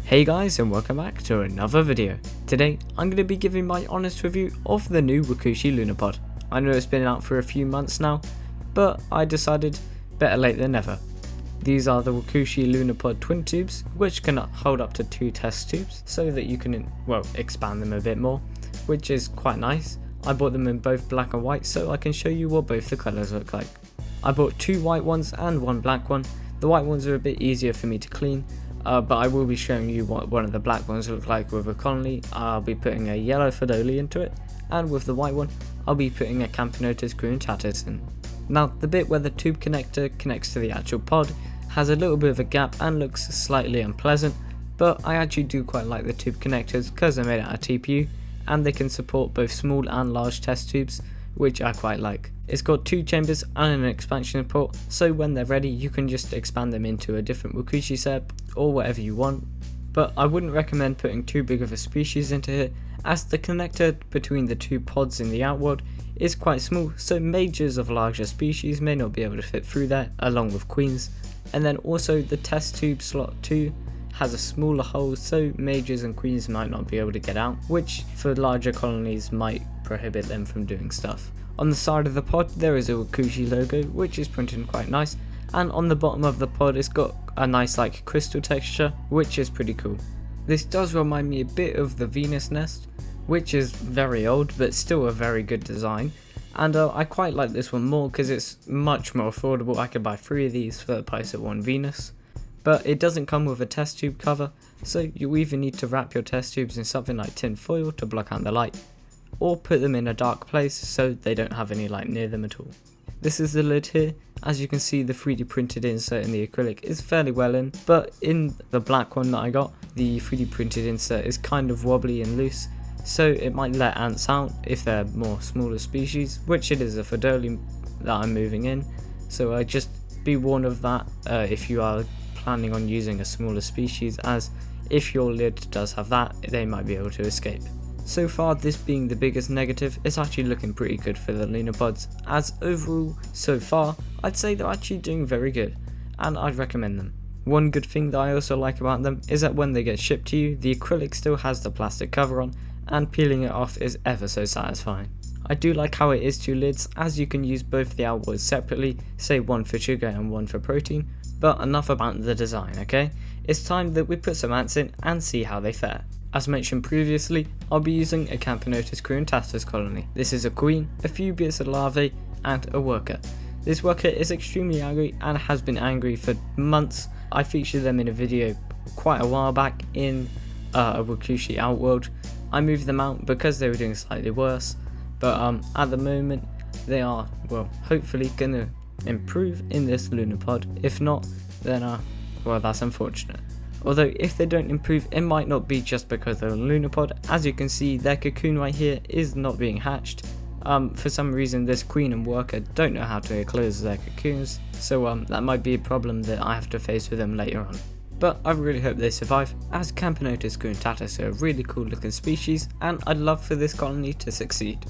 Hey guys, and welcome back to another video. Today I'm going to be giving my honest review of the new Wakooshi Luna pod. I know it's been out for a few months now, but I decided better late than never. These are the Wakooshi Luna pod twin tubes, which can hold up to 2 test tubes so that you can, expand them a bit more, which is quite nice. I bought them in both black and white so I can show you what both the colours look like. I bought 2 white ones and 1 black one. The white ones are a bit easier for me to clean. But I will be showing you what one of the black ones look like with a colony. I'll be putting a yellow Fideli into it, and with the white one I'll be putting a Camponotus in. Now the bit where the tube connector connects to the actual pod has a little bit of a gap and looks slightly unpleasant, but I actually do quite like the tube connectors because they're made out of TPU and they can support both small and large test tubes, which I quite like. It's got 2 chambers and an expansion port, so when they're ready you can just expand them into a different Wakooshi setup or whatever you want. But I wouldn't recommend putting too big of a species into here, as the connector between the 2 pods in the outworld is quite small, so majors of larger species may not be able to fit through there along with queens. And then also the test tube slot 2 has a smaller hole, so majors and queens might not be able to get out, which for larger colonies might prohibit them from doing stuff. On the side of the pod there is a Wakooshi logo, which is printed quite nice, and on the bottom of the pod it's got a nice crystal texture, which is pretty cool. This does remind me a bit of the Venus nest, which is very old but still a very good design, and I quite like this one more because it's much more affordable. I could buy 3 of these for the price of 1 Venus. But it doesn't come with a test tube cover, so you either need to wrap your test tubes in something like tin foil to block out the light, or put them in a dark place so they don't have any light near them at all. This is the lid here. As you can see, the 3D printed insert in the acrylic is fairly well in, but in the black one that I got, the 3D printed insert is kind of wobbly and loose, so it might let ants out if they're more smaller species, which it is a Fideli that I'm moving in, so just be warned of that if you are planning on using a smaller species, as if your lid does have that, they might be able to escape. So far, this being the biggest negative, it's actually looking pretty good for the Luna pods, as overall, so far, I'd say they're actually doing very good, and I'd recommend them. One good thing that I also like about them is that when they get shipped to you, the acrylic still has the plastic cover on, and peeling it off is ever so satisfying. I do like how it is 2 lids, as you can use both the outwards separately, say one for sugar and one for protein, but enough about the design, okay? It's time that we put some ants in and see how they fare. As mentioned previously, I'll be using a Camponotus colony. This is a queen, a few bits of larvae, and a worker. This worker is extremely angry and has been angry for months. I featured them in a video quite a while back in a Wakooshi outworld. I moved them out because they were doing slightly worse, but at the moment they are, hopefully gonna improve in this Luna pod. If not, then that's unfortunate. Although if they don't improve, it might not be just because of the Luna pod. As you can see, their cocoon right here is not being hatched. For some reason this queen and worker don't know how to close their cocoons, so that might be a problem that I have to face with them later on. But I really hope they survive, as Camponotus are a really cool looking species, and I'd love for this colony to succeed.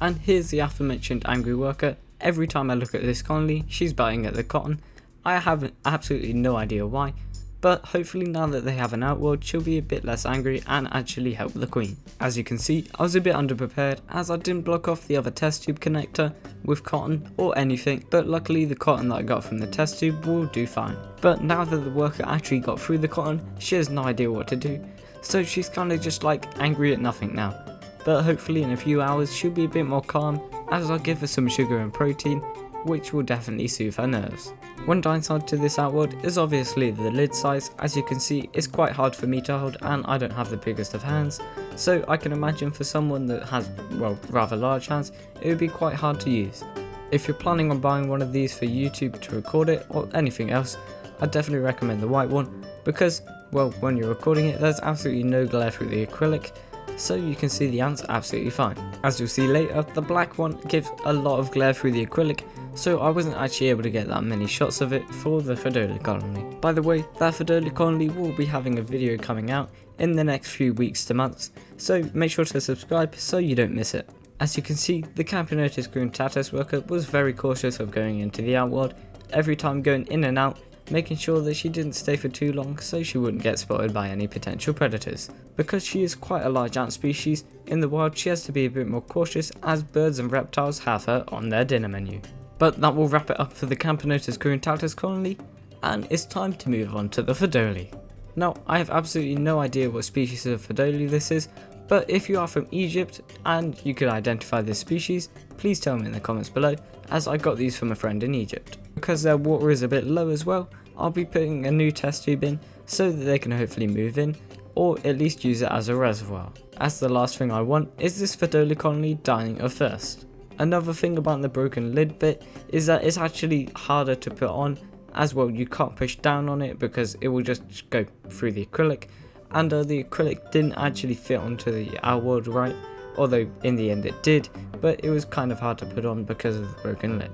And here's the aforementioned angry worker. Every time I look at this colony, she's biting at the cotton. I have absolutely no idea why, but hopefully now that they have an outworld, she'll be a bit less angry and actually help the queen. As you can see, I was a bit underprepared, as I didn't block off the other test tube connector with cotton or anything, but luckily the cotton that I got from the test tube will do fine. But now that the worker actually got through the cotton, she has no idea what to do, so she's kind of just angry at nothing now. But hopefully in a few hours she'll be a bit more calm, as I'll give her some sugar and protein, which will definitely soothe her nerves. One downside to this outworld is obviously the lid size. As you can see, it's quite hard for me to hold and I don't have the biggest of hands, so I can imagine for someone that has, rather large hands, it would be quite hard to use. If you're planning on buying one of these for YouTube to record it or anything else, I'd definitely recommend the white one, because, when you're recording it there's absolutely no glare through the acrylic, so you can see the ants absolutely fine. As you'll see later, the black one gives a lot of glare through the acrylic, so I wasn't actually able to get that many shots of it for the Fideli colony. By the way, that Fideli colony will be having a video coming out in the next few weeks to months, so make sure to subscribe so you don't miss it. As you can see, the Camponotus worker was very cautious of going into the outworld. Every time going in and out, making sure that she didn't stay for too long so she wouldn't get spotted by any potential predators. Because she is quite a large ant species, in the wild she has to be a bit more cautious as birds and reptiles have her on their dinner menu. But that will wrap it up for the Camponotus Gruntaltus colony, and it's time to move on to the Fideli. Now, I have absolutely no idea what species of Fideli this is, but if you are from Egypt and you could identify this species, please tell me in the comments below, as I got these from a friend in Egypt. Because their water is a bit low as well, I'll be putting a new test tube in so that they can hopefully move in, or at least use it as a reservoir, as the last thing I want is this Fideli colony dying of thirst. Another thing about the broken lid bit is that it's actually harder to put on, as well you can't push down on it because it will just go through the acrylic, and the acrylic didn't actually fit onto the outward right, although in the end it did, but it was kind of hard to put on because of the broken lid.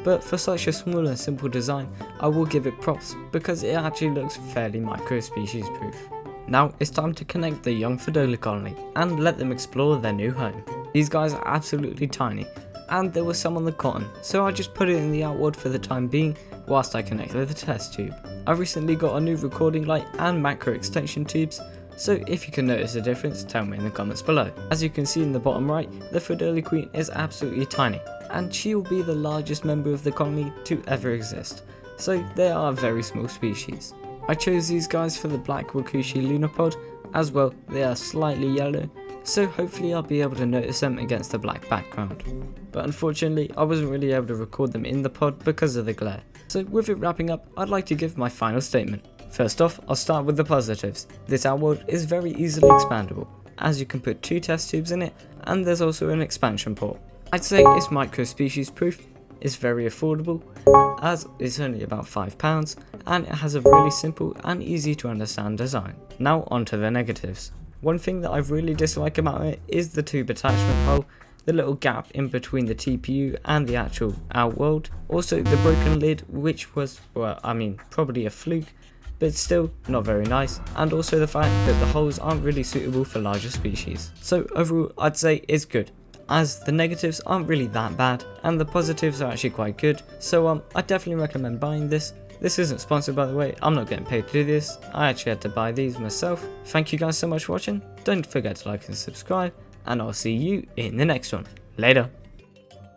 But for such a small and simple design, I will give it props because it actually looks fairly micro-species proof. Now it's time to connect the young Fideli colony and let them explore their new home. These guys are absolutely tiny, and there was some on the cotton, so I just put it in the outward for the time being whilst I connected the test tube. I recently got a new recording light and macro extension tubes, so if you can notice a difference, tell me in the comments below. As you can see in the bottom right, the Fideli queen is absolutely tiny, and she will be the largest member of the colony to ever exist, so they are a very small species. I chose these guys for the black Wakooshi Luna pod, as well they are slightly yellow, so hopefully I'll be able to notice them against the black background. But unfortunately I wasn't really able to record them in the pod because of the glare. So with it wrapping up, I'd like to give my final statement. First off, I'll start with the positives. This outworld is very easily expandable, as you can put 2 test tubes in it, and there's also an expansion port. I'd say it's micro-species proof, it's very affordable, as it's only about £5, and it has a really simple and easy to understand design. Now onto the negatives. One thing that I really dislike about it is the tube attachment hole, the little gap in between the TPU and the actual outworld, also the broken lid, which was, well, I mean, probably a fluke, but still not very nice, and also the fact that the holes aren't really suitable for larger species. So overall I'd say it's good, as the negatives aren't really that bad and the positives are actually quite good, so I definitely recommend buying this. This isn't sponsored by the way, I'm not getting paid to do this, I actually had to buy these myself. Thank you guys so much for watching, don't forget to like and subscribe, and I'll see you in the next one. Later.